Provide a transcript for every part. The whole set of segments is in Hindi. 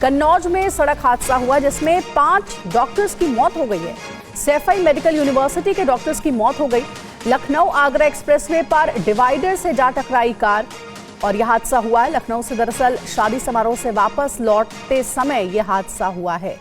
कन्नौज में सड़क हादसा हुआ जिसमें 5 डॉक्टर्स की मौत हो गई है। सैफई मेडिकल यूनिवर्सिटी के डॉक्टर्स की मौत हो गई। लखनऊ आगरा एक्सप्रेसवे पर डिवाइडर से जा टकराई कार और यह हादसा हुआ है। लखनऊ से दरअसल शादी समारोह से वापस लौटते समय यह हादसा हुआ है।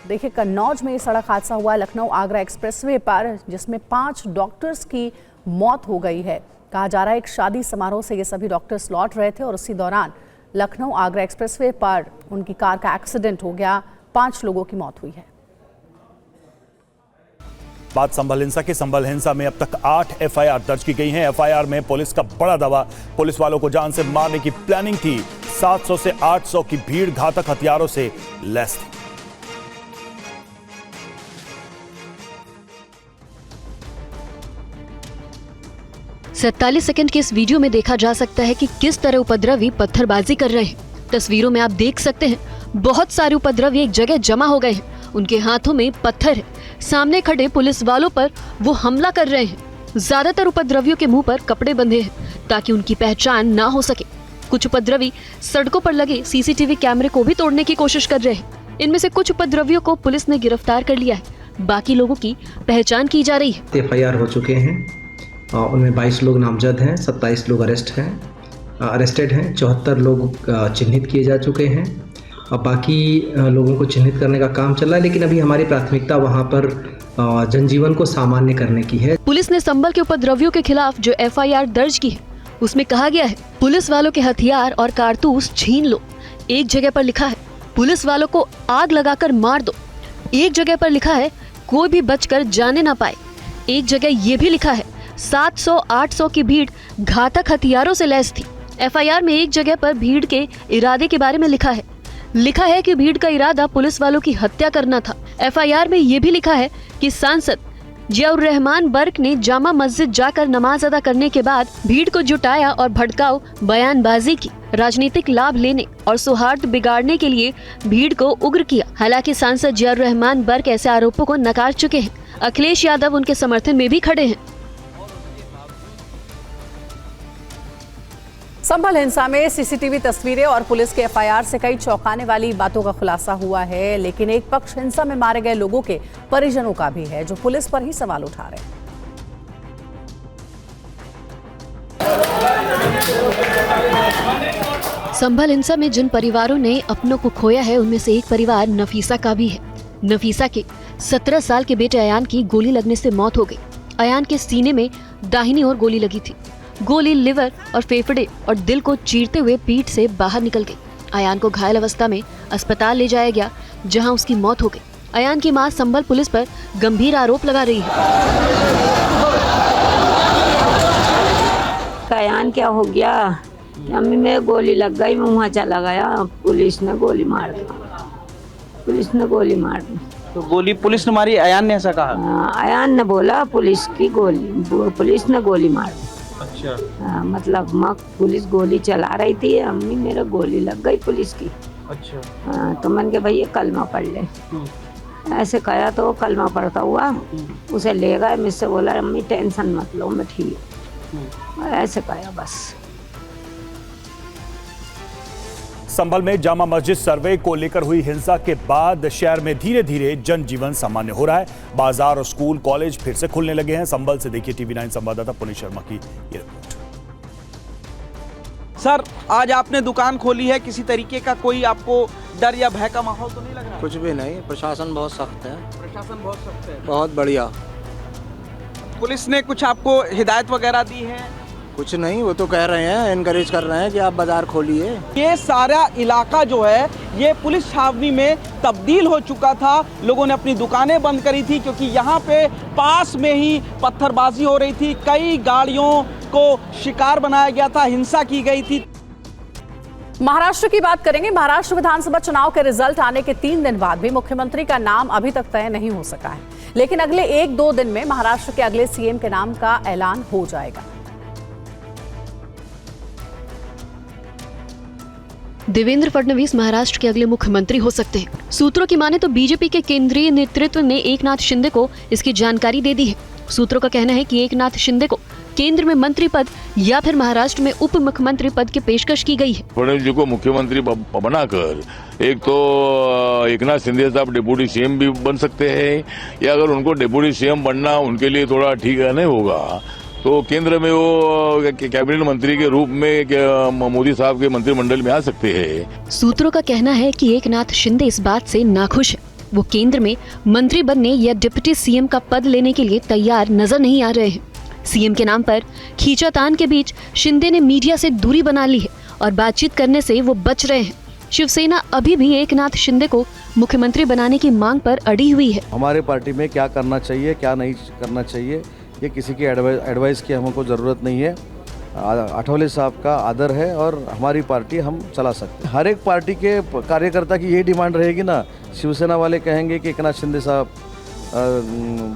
देखिए, कन्नौज में सड़क हादसा हुआ है लखनऊ आगरा एक्सप्रेसवे पर, जिसमें 5 डॉक्टर्स की मौत हो गई है। कहा जा रहा है एक शादी समारोह से ये सभी डॉक्टर्स लौट रहे थे और उसी दौरान लखनऊ आगरा एक्सप्रेसवे पर उनकी कार का एक्सीडेंट हो गया। 5 लोगों की मौत हुई है। बात संभल हिंसा की। संभल हिंसा में अब तक 8 एफआईआर दर्ज की गई हैं। एफआईआर में पुलिस का बड़ा दावा, पुलिस वालों को जान से मारने की प्लानिंग थी। 700 से 800 की भीड़ घातक हथियारों से लैस थी। सैंतालीस सेकंड के इस वीडियो में देखा जा सकता है कि किस तरह उपद्रवी पत्थरबाजी कर रहे हैं। तस्वीरों में आप देख सकते हैं बहुत सारे उपद्रवी एक जगह जमा हो गए हैं। उनके हाथों में पत्थर है। सामने खड़े पुलिस वालों पर वो हमला कर रहे हैं। ज्यादातर उपद्रवियों के मुंह पर कपड़े बंधे हैं ताकि उनकी पहचान ना हो सके। कुछ उपद्रवी सड़कों पर लगे सीसीटीवी कैमरे को भी तोड़ने की कोशिश कर रहे हैं। इनमें से कुछ उपद्रवियों को पुलिस ने गिरफ्तार कर लिया है। बाकी लोगों की पहचान की जा रही है। एफआईआर हो चुके हैं, उनमें 22 लोग नामजद हैं, 27 लोग अरेस्टेड हैं, 74 लोग चिन्हित किए जा चुके हैं। अब बाकी लोगों को चिन्हित करने का काम चल रहा है, लेकिन अभी हमारी प्राथमिकता वहां पर जनजीवन को सामान्य करने की है। पुलिस ने संभल के उपद्रवियों के खिलाफ जो एफआईआर दर्ज की है उसमें कहा गया है पुलिस वालों के हथियार और कारतूस छीन लो। एक जगह पर लिखा है पुलिस वालों को आग लगाकर मार दो। एक जगह पर लिखा है कोई भी बचकर जाने ना पाए। एक जगह ये भी लिखा है 700-800 की भीड़ घातक हथियारों से लैस थी। एफआईआर में एक जगह पर भीड़ के इरादे के बारे में लिखा है कि भीड़ का इरादा पुलिस वालों की हत्या करना था। एफआईआर में ये भी लिखा है कि सांसद जियाउर रहमान बर्क ने जामा मस्जिद जाकर नमाज अदा करने के बाद भीड़ को जुटाया और भड़काऊ बयानबाजी की। राजनीतिक लाभ लेने और सौहार्द बिगाड़ने के लिए भीड़ को उग्र किया। हालांकि सांसद जियाउर रहमान बर्क ऐसे आरोपों को नकार चुके हैं। अखिलेश यादव उनके समर्थन में भी खड़े हैं। संभल हिंसा में सीसीटीवी तस्वीरें और पुलिस के एफआईआर से कई चौंकाने वाली बातों का खुलासा हुआ है, लेकिन एक पक्ष हिंसा में मारे गए लोगों के परिजनों का भी है जो पुलिस पर ही सवाल उठा रहे हैं। संभल हिंसा में जिन परिवारों ने अपनों को खोया है उनमें से एक परिवार नफीसा का भी है। नफीसा के 17 साल के बेटे अयान की गोली लगने से मौत हो गई। अयान के सीने में दाहिनी ओर गोली लगी थी। गोली लिवर और फेफड़े और दिल को चीरते हुए पीठ से बाहर निकल गई। अयान को घायल अवस्था में अस्पताल ले जाया गया, जहां उसकी मौत हो गई। अयान की मां संभल पुलिस पर गंभीर आरोप लगा रही है। अयान क्या हो गया, अम्मी में गोली लग गई, मैं वहाँ चला गया, पुलिस ने गोली मार दी। तो गोली पुलिस ने मारी, अयान ने ऐसा कहा? अयान ने बोला पुलिस ने गोली मार दी। अच्छा। मतलब पुलिस गोली चला रही थी, अम्मी मेरा गोली लग गई पुलिस की। अच्छा। तो मैंने कहा भैया कलमा पढ़ ले। ऐसे कहा तो कलमा पढ़ता हुआ उसे ले गए। मुझसे बोला अम्मी टेंशन मत लो, मैं ठीक। ऐसे कहा बस। संभल में जामा मस्जिद सर्वे को लेकर हुई हिंसा के बाद शहर में धीरे धीरे जनजीवन सामान्य हो रहा है। बाजार और स्कूल कॉलेज फिर से खुलने लगे हैं। संभल से देखिए TV9 संवाददाता पुनीत शर्मा की ये रिपोर्ट। सर, आज आपने दुकान खोली है, किसी तरीके का कोई आपको डर या भय का माहौल तो नहीं लग रहा? कुछ भी नहीं, प्रशासन बहुत सख्त है। प्रशासन बहुत सख्त है। बहुत बढ़िया। पुलिस ने कुछ आपको हिदायत वगैरह दी है? कुछ नहीं, वो तो कह रहे हैं, एनकरेज कर रहे हैं कि आप बाजार खोलिए। ये सारा इलाका जो है ये पुलिस छावनी में तब्दील हो चुका था। लोगों ने अपनी दुकानें बंद करी थी क्योंकि यहाँ पे पास में ही पत्थरबाजी हो रही थी। कई गाड़ियों को शिकार बनाया गया था, हिंसा की गई थी। महाराष्ट्र की बात करेंगे। महाराष्ट्र विधानसभा चुनाव के रिजल्ट आने के 3 दिन बाद भी मुख्यमंत्री का नाम अभी तक तय नहीं हो सका है, लेकिन अगले 1-2 दिन में महाराष्ट्र के अगले सीएम के नाम का ऐलान हो जाएगा। देवेंद्र फडणवीस महाराष्ट्र के अगले मुख्यमंत्री हो सकते हैं। सूत्रों की माने तो बीजेपी के केंद्रीय नेतृत्व ने एकनाथ शिंदे को इसकी जानकारी दे दी है। सूत्रों का कहना है कि एकनाथ शिंदे को केंद्र में मंत्री पद या फिर महाराष्ट्र में उप मुख्यमंत्री पद की पेशकश की गई है। फडणवीस जी को मुख्यमंत्री बनाकर एक तो एकनाथ शिंदे साहब डिप्टी सीएम भी बन सकते हैं, या अगर उनको डिप्टी सीएम बनना उनके लिए थोड़ा ठीक नहीं होगा तो केंद्र में वो कैबिनेट मंत्री के रूप में मोदी साहब के मंत्रिमंडल में आ सकते हैं। सूत्रों का कहना है कि एकनाथ शिंदे इस बात से नाखुश है। वो केंद्र में मंत्री बनने या डिप्टी सीएम का पद लेने के लिए तैयार नजर नहीं आ रहे हैं। सीएम के नाम पर खींचातान के बीच शिंदे ने मीडिया से दूरी बना ली है और बातचीत करने से वो बच रहे हैं। शिवसेना अभी भी एकनाथ शिंदे को मुख्यमंत्री बनाने की मांग पर अड़ी हुई है। हमारे पार्टी में क्या करना चाहिए क्या नहीं करना चाहिए ये किसी की एडवाइस की हमको ज़रूरत नहीं है। आठवले साहब का आदर है और हमारी पार्टी हम चला सकते हैं। हर एक पार्टी के कार्यकर्ता की यही डिमांड रहेगी ना। शिवसेना वाले कहेंगे कि एकनाथ शिंदे साहब,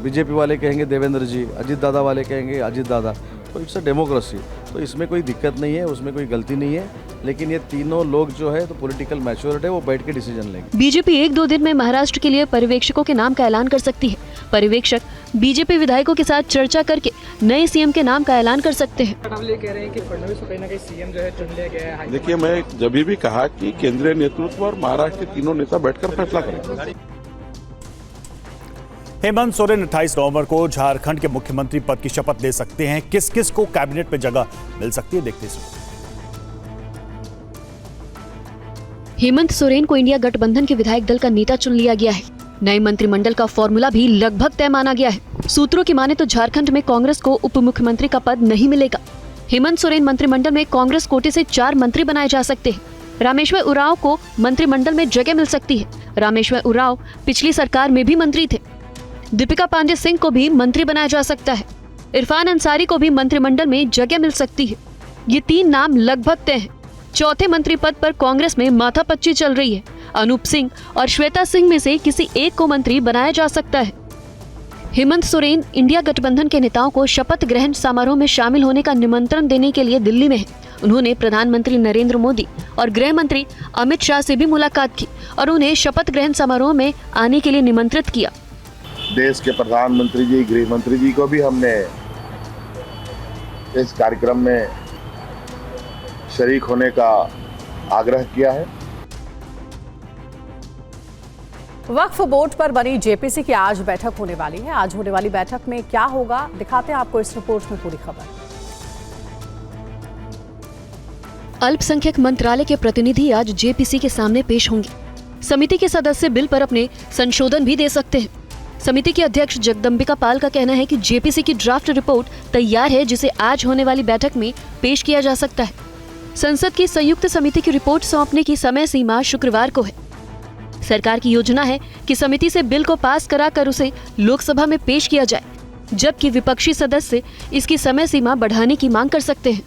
बीजेपी वाले कहेंगे देवेंद्र जी, अजीत दादा वाले कहेंगे अजीत दादा। तो इट्स अ डेमोक्रेसी, तो इसमें कोई दिक्कत नहीं है, उसमें कोई गलती नहीं है। लेकिन ये तीनों लोग जो है तो पॉलिटिकल मैच्योरिटी है, वो बैठ के डिसीजन लेंगे। बीजेपी 1-2 दिन में महाराष्ट्र के लिए पर्यवेक्षकों के नाम का ऐलान कर सकती है। पर्यवेक्षक बीजेपी विधायकों के साथ चर्चा करके नए सीएम के नाम का ऐलान कर सकते हैं। कह रहे हैं कि फडणवीस को कहीं ना कहीं सीएम जो है चुन लिया गया है। देखिए, मैं जब भी कहा कि केंद्रीय नेतृत्व और महाराष्ट्र के तीनों नेता बैठकर फैसला करेंगे। हेमंत सोरेन 28 नवंबर को झारखंड के मुख्यमंत्री पद की शपथ ले सकते हैं। किस किस को कैबिनेट में जगह मिल सकती है, देखते हैं। हेमंत सोरेन को इंडिया गठबंधन के विधायक दल का नेता चुन लिया गया है। नए मंत्रिमंडल का फॉर्मूला भी लगभग तय माना गया है। सूत्रों की माने तो झारखंड में कांग्रेस को उप मुख्यमंत्री का पद नहीं मिलेगा। हेमंत सोरेन मंत्रिमंडल में कांग्रेस कोटे से 4 मंत्री बनाए जा सकते हैं। रामेश्वर उरांव को मंत्रिमंडल में जगह मिल सकती है। रामेश्वर उरांव पिछली सरकार में भी मंत्री थे। दीपिका पांडे सिंह को भी मंत्री बनाया जा सकता है। इरफान अंसारी को भी मंत्रिमंडल में जगह मिल सकती है। ये 3 नाम लगभग तय हैं। चौथे मंत्री पद पर कांग्रेस में माथापच्ची चल रही है। अनूप सिंह और श्वेता सिंह में से किसी एक को मंत्री बनाया जा सकता है। हेमंत सोरेन इंडिया गठबंधन के नेताओं को शपथ ग्रहण समारोह में शामिल होने का निमंत्रण देने के लिए दिल्ली में हैं। उन्होंने प्रधानमंत्री नरेंद्र मोदी और गृह मंत्री अमित शाह से भी मुलाकात की और उन्हें शपथ ग्रहण समारोह में आने के लिए निमंत्रित किया। देश के प्रधानमंत्री जी, गृह मंत्री जी को भी हमने इस कार्यक्रम में शरीक होने का आग्रह किया है। वक्फ बोर्ड पर बनी जेपीसी की आज बैठक होने वाली है। आज होने वाली बैठक में क्या होगा, दिखाते हैं आपको इस रिपोर्ट में पूरी खबर। अल्पसंख्यक मंत्रालय के प्रतिनिधि आज जेपीसी के सामने पेश होंगे। समिति के सदस्य बिल पर अपने संशोधन भी दे सकते हैं। समिति के अध्यक्ष जगदम्बिका पाल का कहना है कि जेपीसी की ड्राफ्ट रिपोर्ट तैयार है, जिसे आज होने वाली बैठक में पेश किया जा सकता है। संसद की संयुक्त समिति की रिपोर्ट सौंपने की समय सीमा शुक्रवार को है। सरकार की योजना है कि समिति से बिल को पास कराकर उसे लोकसभा में पेश किया जाए, जबकि विपक्षी सदस्य इसकी समय सीमा बढ़ाने की मांग कर सकते हैं।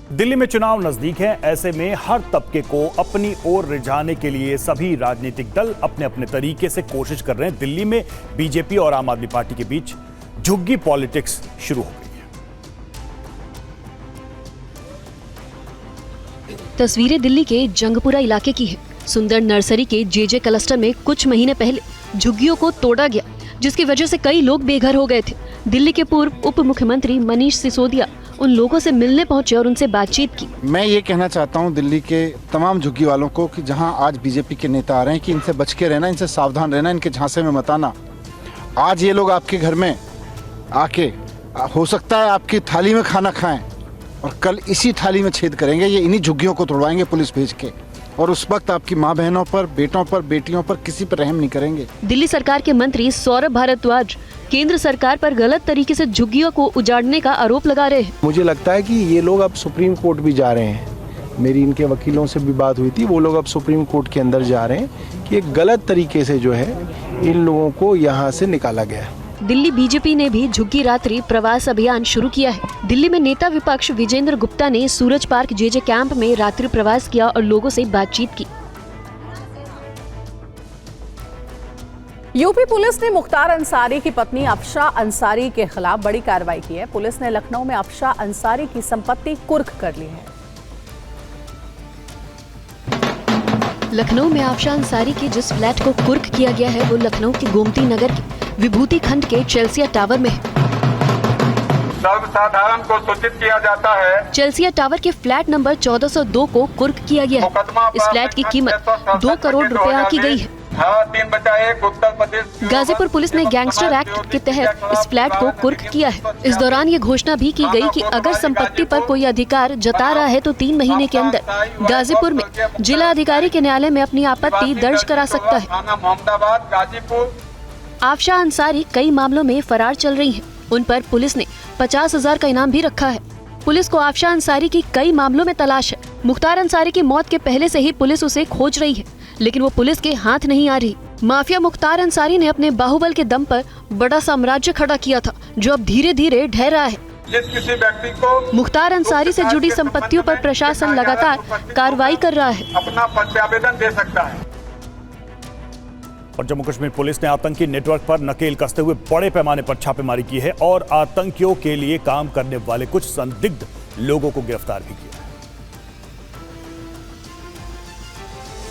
दिल्ली में चुनाव नजदीक है, ऐसे में हर तबके को अपनी ओर रिझाने के लिए सभी राजनीतिक दल अपने अपने तरीके से कोशिश कर रहे हैं। दिल्ली में बीजेपी और आम आदमी पार्टी के बीच झुग्गी पॉलिटिक्स शुरू हो गई है। तस्वीरें दिल्ली के जंगपुरा इलाके की है। सुंदर नर्सरी के जेजे क्लस्टर में कुछ महीने पहले झुग्गियों को तोड़ा गया, जिसकी वजह से कई लोग बेघर हो गए थे। दिल्ली के पूर्व उप मुख्यमंत्री मनीष सिसोदिया उन लोगों से मिलने पहुंचे और उनसे बातचीत की। मैं ये कहना चाहता हूँ दिल्ली के तमाम झुग्गी वालों को कि जहाँ आज बीजेपी के नेता आ रहे हैं कि इनसे बच के रहना, इनसे सावधान रहना, इनके झांसे में मत आना। आज ये लोग आपके घर में आके हो सकता है आपकी थाली में खाना खाएं और कल इसी थाली में छेद करेंगे। ये इन्हीं झुग्गियों को तोड़वाएंगे पुलिस भेज के, और उस वक्त आपकी माँ बहनों पर, बेटों पर, बेटियों पर किसी पर रहम नहीं करेंगे। दिल्ली सरकार के मंत्री सौरभ भारद्वाज केंद्र सरकार पर गलत तरीके से झुग्गियों को उजाड़ने का आरोप लगा रहे हैं। मुझे लगता है कि ये लोग अब सुप्रीम कोर्ट भी जा रहे हैं। मेरी इनके वकीलों से भी बात हुई थी, वो लोग अब सुप्रीम कोर्ट के अंदर जा रहे हैं कि एक गलत तरीके से जो है इन लोगों को यहाँ से निकाला गया है। दिल्ली बीजेपी ने भी झुग्गी रात्रि प्रवास अभियान शुरू किया है। दिल्ली में नेता विपक्ष विजेंद्र गुप्ता ने सूरज पार्क जेजे कैंप में रात्रि प्रवास किया और लोगों से बातचीत की। यूपी पुलिस ने मुख्तार अंसारी की पत्नी अफशा अंसारी के खिलाफ बड़ी कार्रवाई की है। पुलिस ने लखनऊ में अफशा अंसारी की संपत्ति कुर्क कर ली है। लखनऊ में अफशा अंसारी के जिस फ्लैट को कुर्क किया गया है वो लखनऊ के गोमती नगर के विभूति खंड के चेल्सिया टावर में है। सर्वसाधारण को सूचित किया जाता है। चेल्सिया टावर के फ्लैट नंबर 1402 को कुर्क किया गया है। इस फ्लैट की कीमत 2 करोड़ रुपए आंकी गई है। 3/1 उत्तर प्रदेश। गाजीपुर पुलिस ने गैंगस्टर एक्ट के तहत इस फ्लैट को कुर्क किया है। इस दौरान ये घोषणा भी की गई कि अगर संपत्ति पर कोई अधिकार जता रहा है तो 3 महीने के अंदर गाजीपुर में जिला अधिकारी के न्यायालय में अपनी आपत्ति दर्ज करा सकता है। आफशा अंसारी कई मामलों में फरार चल रही हैं। उन पर पुलिस ने 50,000 का इनाम भी रखा है। पुलिस को आफशा अंसारी की कई मामलों में तलाश है। मुख्तार अंसारी की मौत के पहले से ही पुलिस उसे खोज रही है, लेकिन वो पुलिस के हाथ नहीं आ रही। माफिया मुख्तार अंसारी ने अपने बाहुबल के दम पर बड़ा साम्राज्य खड़ा किया था, जो अब धीरे धीरे ढह रहा है। जिस किसी व्यक्ति को मुख्तार अंसारी से जुड़ी संपत्तियों पर प्रशासन लगातार कार्रवाई कर रहा है। अपना प्रत्यावेदन दे सकता है। और जम्मू कश्मीर पुलिस ने आतंकी नेटवर्क पर नकेल कसते हुए बड़े पैमाने पर छापेमारी की है और आतंकियों के लिए काम करने वाले कुछ संदिग्ध लोगों को गिरफ्तार भी किया।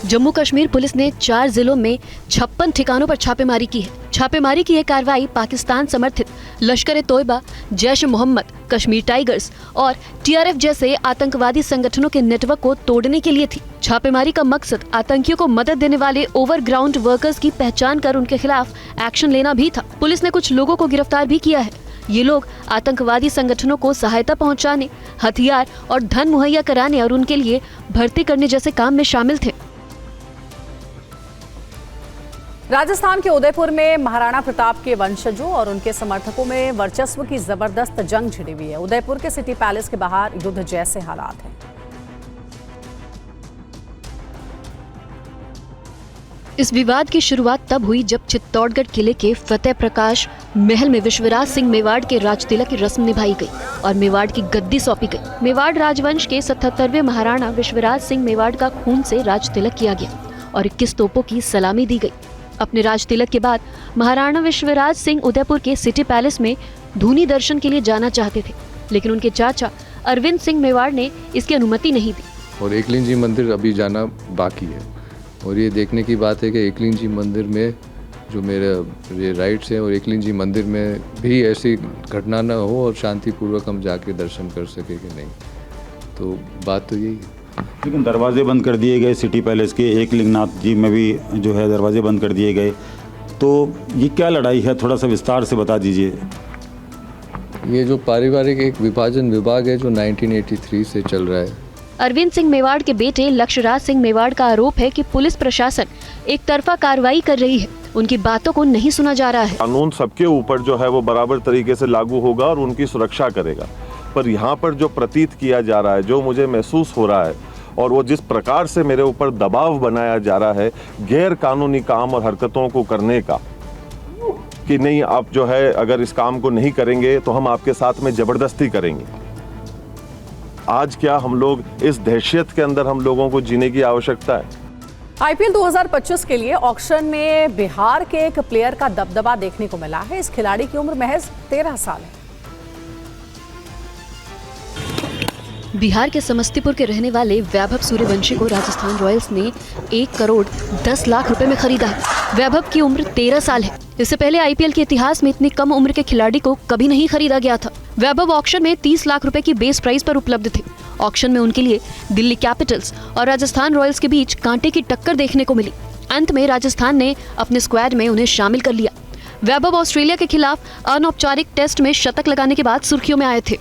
जम्मू कश्मीर पुलिस ने 4 जिलों में 56 ठिकानों पर छापेमारी की है। छापेमारी की यह कार्रवाई पाकिस्तान समर्थित लश्कर ए तोयबा, जैश ए मोहम्मद, कश्मीर टाइगर्स और TRF जैसे आतंकवादी संगठनों के नेटवर्क को तोड़ने के लिए थी। छापेमारी का मकसद आतंकियों को मदद देने वाले ओवरग्राउंड वर्कर्स की पहचान कर उनके खिलाफ एक्शन लेना भी था। पुलिस ने कुछ लोगों को गिरफ्तार भी किया है। ये लोग आतंकवादी संगठनों को सहायता पहुंचाने, हथियार और धन मुहैया कराने और उनके लिए भर्ती करने जैसे काम में शामिल थे। राजस्थान के उदयपुर में महाराणा प्रताप के वंशजों और उनके समर्थकों में वर्चस्व की जबरदस्त जंग छिड़ी हुई है। उदयपुर के सिटी पैलेस के बाहर युद्ध जैसे हालात हैं। इस विवाद की शुरुआत तब हुई जब चित्तौड़गढ़ किले के फतेह प्रकाश महल में विश्वराज सिंह मेवाड़ के राजतिलक की रस्म निभाई गई और मेवाड़ की गद्दी सौंपी गई। मेवाड़ राजवंश के 77वें महाराणा विश्वराज सिंह मेवाड़ का खून से राजतिलक किया गया और 21 तोपों की सलामी दी गई। अपने राजतिलक के बाद महाराणा विश्वराज सिंह उदयपुर के सिटी पैलेस में धूनी दर्शन के लिए जाना चाहते थे, लेकिन उनके चाचा अरविंद सिंह मेवाड़ ने इसकी अनुमति नहीं दी। और एकलिंग जी मंदिर अभी जाना बाकी है और ये देखने की बात है कि एकलिंग जी मंदिर में जो मेरे ये राइट्स हैं और एकलिंग जी मंदिर में भी ऐसी घटना न हो और शांतिपूर्वक हम जाके दर्शन कर सके कि नहीं। तो बात तो यही है। लेकिन दरवाजे बंद कर दिए गए सिटी पैलेस के, एकलिंगनाथ जी में भी जो है दरवाजे बंद कर दिए गए, तो ये क्या लड़ाई है, थोड़ा सा विस्तार से बता दीजिए। ये जो पारिवारिक एक विभाजन विभाग है जो 1983 से चल रहा है। अरविंद सिंह मेवाड़ के बेटे लक्ष्यराज सिंह मेवाड़ का आरोप है कि पुलिस प्रशासन एक तरफा कार्रवाई कर रही है, उनकी बातों को नहीं सुना जा रहा है। कानून सबके ऊपर जो है वो बराबर तरीके से लागू होगा और उनकी सुरक्षा करेगा, पर यहाँ पर जो प्रतीत किया जा रहा है, जो मुझे महसूस हो रहा है और वो जिस प्रकार से मेरे ऊपर दबाव बनाया जा रहा है गैर कानूनी काम और हरकतों को करने का, कि नहीं आप जो है अगर इस काम को नहीं करेंगे तो हम आपके साथ में जबरदस्ती करेंगे। आज क्या हम लोग इस दहशत के अंदर हम लोगों को जीने की आवश्यकता है। IPL 2025 के लिए ऑक्शन में बिहार के एक प्लेयर का दबदबा देखने को मिला है। इस खिलाड़ी की उम्र महज 13 साल है। बिहार के समस्तीपुर के रहने वाले वैभव सूर्यवंशी को राजस्थान रॉयल्स ने 1 करोड़ 10 लाख रुपए में खरीदा है। वैभव की उम्र 13 साल है। इससे पहले IPL के इतिहास में इतनी कम उम्र के खिलाड़ी को कभी नहीं खरीदा गया था। वैभव ऑक्शन में 30 लाख रुपए की बेस प्राइस पर उपलब्ध थे। ऑक्शन में उनके लिए दिल्ली कैपिटल्स और राजस्थान रॉयल्स के बीच कांटे की टक्कर देखने को मिली। अंत में राजस्थान ने अपने स्क्वाड में उन्हें शामिल कर लिया। वैभव ऑस्ट्रेलिया के खिलाफ अनौपचारिक टेस्ट में शतक लगाने के बाद सुर्खियों में आए थे।